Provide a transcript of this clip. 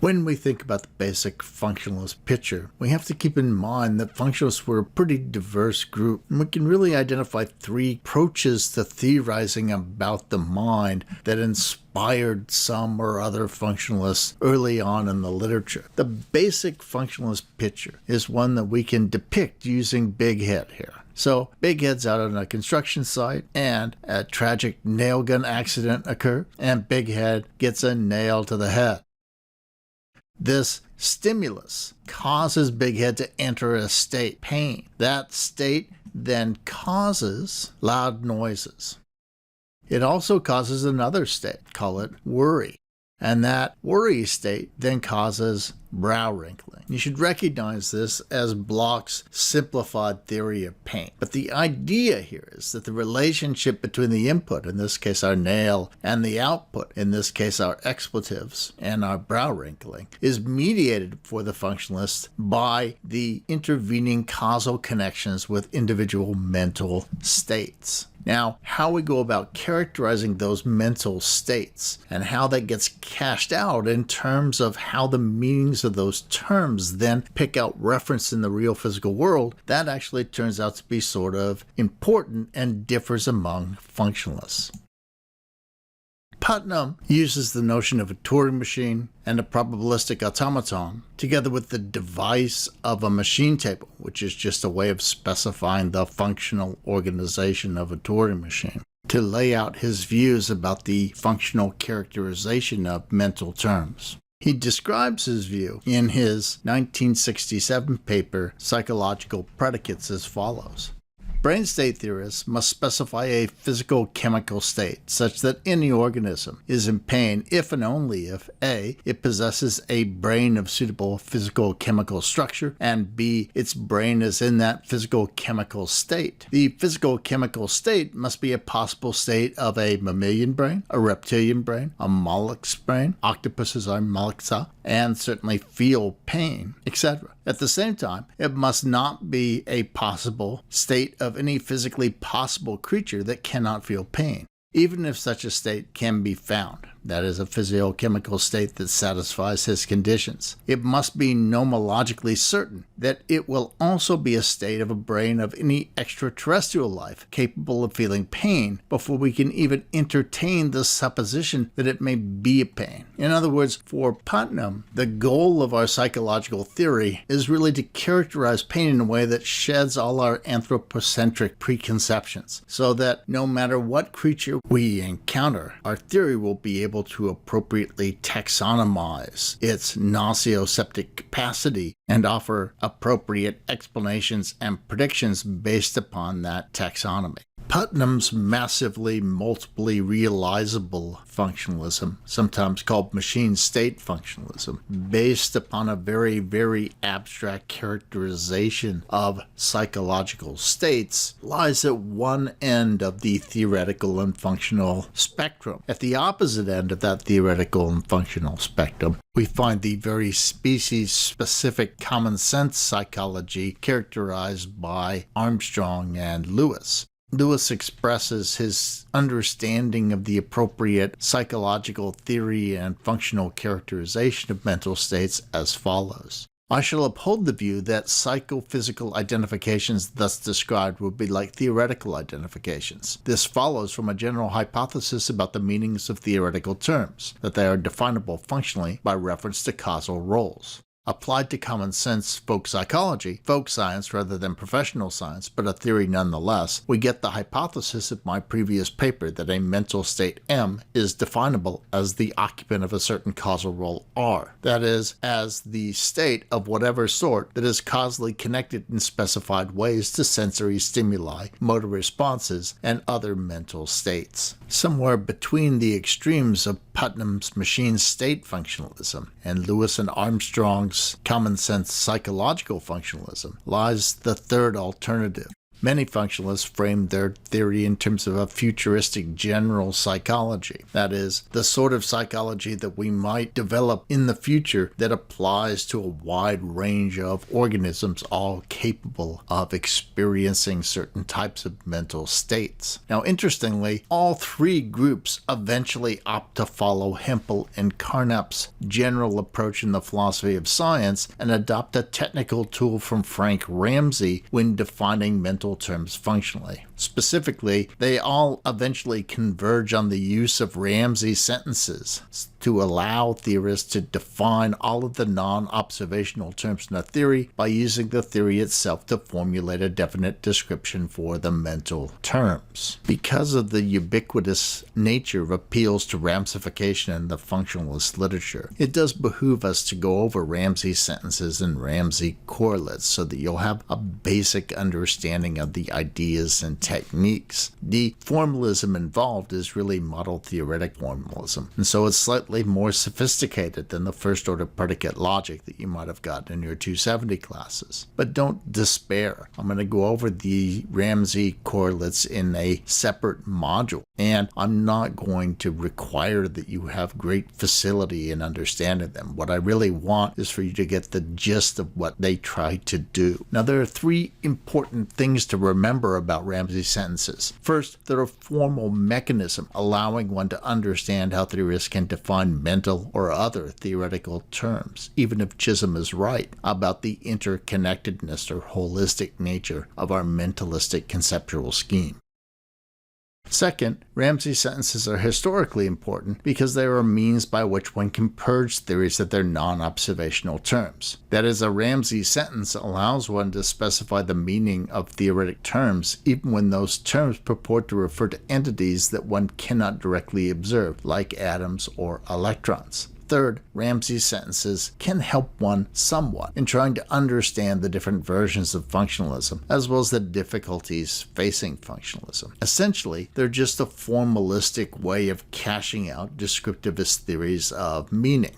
When we think about the basic functionalist picture, we have to keep in mind that functionalists were a pretty diverse group, and we can really identify three approaches to theorizing about the mind that inspired some or other functionalists early on in the literature. The basic functionalist picture is one that we can depict using Big Head here. So Big Head's out on a construction site and a tragic nail gun accident occurs, and Big Head gets a nail to the head. This stimulus causes Big Head to enter a state, pain. That state then causes loud noises. It also causes another state, call it worry. And that worry state then causes brow wrinkling. You should recognize this as Bloch's simplified theory of pain. But the idea here is that the relationship between the input, in this case our nail, and the output, in this case our expletives and our brow wrinkling, is mediated for the functionalist by the intervening causal connections with individual mental states. Now, how we go about characterizing those mental states and how that gets cashed out in terms of how the meanings of those terms then pick out reference in the real physical world, that actually turns out to be sort of important and differs among functionalists. Putnam uses the notion of a Turing machine and a probabilistic automaton together with the device of a machine table, which is just a way of specifying the functional organization of a Turing machine, to lay out his views about the functional characterization of mental terms. He describes his view in his 1967 paper, Psychological Predicates, as follows. Brain state theorists must specify a physical-chemical state such that any organism is in pain if and only if A. it possesses a brain of suitable physical-chemical structure, and B. its brain is in that physical-chemical state. The physical-chemical state must be a possible state of a mammalian brain, a reptilian brain, a mollusk's brain, octopuses are mollusca, and certainly feel pain, etc. At the same time, it must not be a possible state of any physically possible creature that cannot feel pain, even if such a state can be found. That is a physiochemical state that satisfies his conditions. It must be nomologically certain that it will also be a state of a brain of any extraterrestrial life capable of feeling pain before we can even entertain the supposition that it may be a pain. In other words, for Putnam, the goal of our psychological theory is really to characterize pain in a way that sheds all our anthropocentric preconceptions, so that no matter what creature we encounter, our theory will be able to appropriately taxonomize its nociceptive capacity and offer appropriate explanations and predictions based upon that taxonomy. Putnam's massively multiply realizable functionalism, sometimes called machine state functionalism, based upon a very, very abstract characterization of psychological states, lies at one end of the theoretical and functional spectrum. At the opposite end of that theoretical and functional spectrum, we find the very species-specific common sense psychology characterized by Armstrong and Lewis. Lewis expresses his understanding of the appropriate psychological theory and functional characterization of mental states as follows. I shall uphold the view that psychophysical identifications thus described would be like theoretical identifications. This follows from a general hypothesis about the meanings of theoretical terms, that they are definable functionally by reference to causal roles. Applied to common sense folk psychology, folk science rather than professional science, but a theory nonetheless, we get the hypothesis of my previous paper that a mental state M is definable as the occupant of a certain causal role R. That is, as the state of whatever sort that is causally connected in specified ways to sensory stimuli, motor responses, and other mental states. Somewhere between the extremes of Putnam's machine state functionalism and Lewis and Armstrong's common sense psychological functionalism lies the third alternative, Many functionalists frame their theory in terms of a futuristic general psychology. That is, the sort of psychology that we might develop in the future that applies to a wide range of organisms, all capable of experiencing certain types of mental states. Now, interestingly, all three groups eventually opt to follow Hempel and Carnap's general approach in the philosophy of science and adopt a technical tool from Frank Ramsey when defining mental terms functionally. Specifically, they all eventually converge on the use of Ramsey sentences to allow theorists to define all of the non-observational terms in a theory by using the theory itself to formulate a definite description for the mental terms. Because of the ubiquitous nature of appeals to Ramsification in the functionalist literature, it does behoove us to go over Ramsey sentences and Ramsey correlates so that you'll have a basic understanding of the ideas and techniques. The formalism involved is really model theoretic formalism, and so it's slightly more sophisticated than the first-order predicate logic that you might have gotten in your 270 classes. But don't despair. I'm going to go over the Ramsey correlates in a separate module, and I'm not going to require that you have great facility in understanding them. What I really want is for you to get the gist of what they try to do. Now, there are three important things to remember about Ramsey sentences. First, they're a formal mechanism allowing one to understand how theorists can define mental or other theoretical terms, even if Chisholm is right about the interconnectedness or holistic nature of our mentalistic conceptual scheme. Second, Ramsey sentences are historically important because they are a means by which one can purge theories of their non-observational terms. That is, a Ramsey sentence allows one to specify the meaning of theoretic terms even when those terms purport to refer to entities that one cannot directly observe, like atoms or electrons. Third, Ramsey sentences can help one somewhat in trying to understand the different versions of functionalism, as well as the difficulties facing functionalism. Essentially, they're just a formalistic way of cashing out descriptivist theories of meaning.